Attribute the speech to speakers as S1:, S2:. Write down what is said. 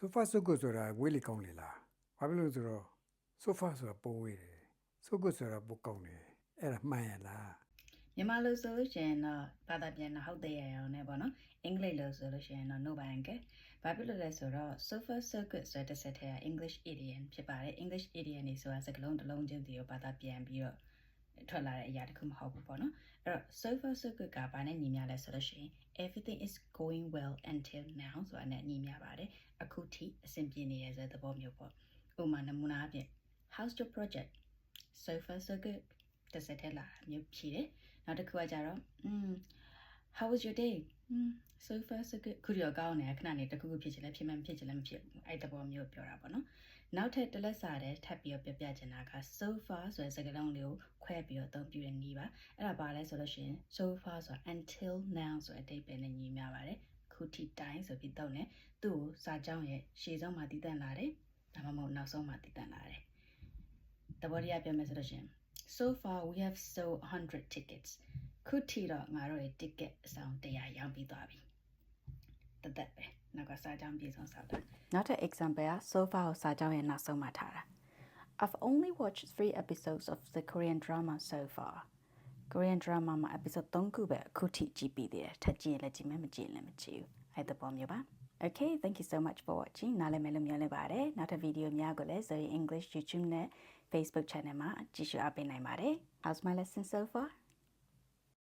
S1: So far so good ဆိုတာဝေးလေကောင်းလေလားဘာဖြစ်လို့ဆိုတော့ so far ဆိုတာပိုးဝေးတယ် so good ဆိုတာပိုကောင်းတယ်အဲ့ဒါမှန်ရလား
S2: မြန်မာလို့ဆိုလို့ရှိရင်တော့ဘာသာပြန်တော့ဟုတ်တယ်ရအောင်နဲ့ပေါ့နော်အင်္ဂလိပ်လို့ဆိုလို့ရှိရင်တော့ no ပိုင်းကဘာဖြစ်လို့လဲဆိုတော့ so far so good ဆိုတဲ့ဆက်ထဲက English idiom ဖြစ်ပါတယ် English idiom နေဆိုတာစကားလုံးတစ်လုံးချင်းစီကိုဘာသာပြန်ပြီးတော့ထွက်လာတဲ့အရာတစ်ခုမဟုတ်ဘူးပေါ့နော်အဲ့တော့ so far so good ကဘာနဲ့ညီမျှလဲဆိုလို့ရှိရင် everything is going well until now ဆိုတာနဲ့ညီမျှပါတယ်အခုထိအဆင်ပြေနေရတဲ့သဘောမျိုးပေါ့ဥပမာနမူနာအဖြစ် how's your project so far so good တစ်ဆက်ထဲလာမျိုးဖြေတယ်နောက်တစ်ခုကကြတော့how was your day so far so good ခုရောကောင်းနေခဏနေတစ်ခုခုဖြစ်ချင်လဲဖြစ်မှမဖြစ်ချင်လဲမဖြစ်ဘူးအဲ့တဘောမျိုးပြောတာပေါ့နော်နောက်ထပ်တစ်လက်စာတဲ့ထပ်ပြီးတော့ပြချင်တာက so far ဆိုတဲ့စကားလုံးလေးကိုခွဲပြီးတော့အသုံးပြုတဲ့နည်းပါအဲ့ဒါပါလဲဆိုလို့ရှိရင် so far ဆိုတာ until now ဆိုတဲ့အဓိပ္ပာယ်နဲ့ညီမျှပါတယ်ခုထိတိုင်းဆိုပြီးတော့ねသူ့ကိုစာကြောင်းရဲ့ရှေ့ဆုံးမှာတည်တံ့လာတယ်ဒါမှမဟုတ်နောက်ဆုံးမှာတည်တံ့လာတယ်တဘောတရားပြောမယ်ဆိုလို့ရှိရင် so far we have sold 100 tickets ခုထိတော့ငါတို့ရဲ့ ticket အဆောင်100ရောင်းပြီးသွားပြီတက်ပဲနောက်ကစာကြောင်းပြေဆုံးဆောက်တာနောက်ထပ် example က so far ကိုစာကြောင်းရဲ့နောက်ဆုံးမှာထားတာ I've only watched 3 episodes of the Korean drama so far Korean drama မှာ episode 3ခုပဲအခုထိကြည့်ပြီးသေးတယ်ထပ်ကြည့်ရင်လည်းကြည့်မယ်မကြည့်ရင်လည်းမကြည့်ဘူးအဲ့ဒါပေါ်မျိုးပါOkay, thank you so much for watching. နားလည်မယ်လို့မျှော်လင့်ပါတယ်။နောက်ထပ်ဗီဒီယိုများကိုလည်း Zoe English YouTube နဲ့ Facebook channel မှာကြည့်ရှုအားပေးနိုင်ပါတယ်။ How's my lesson so far?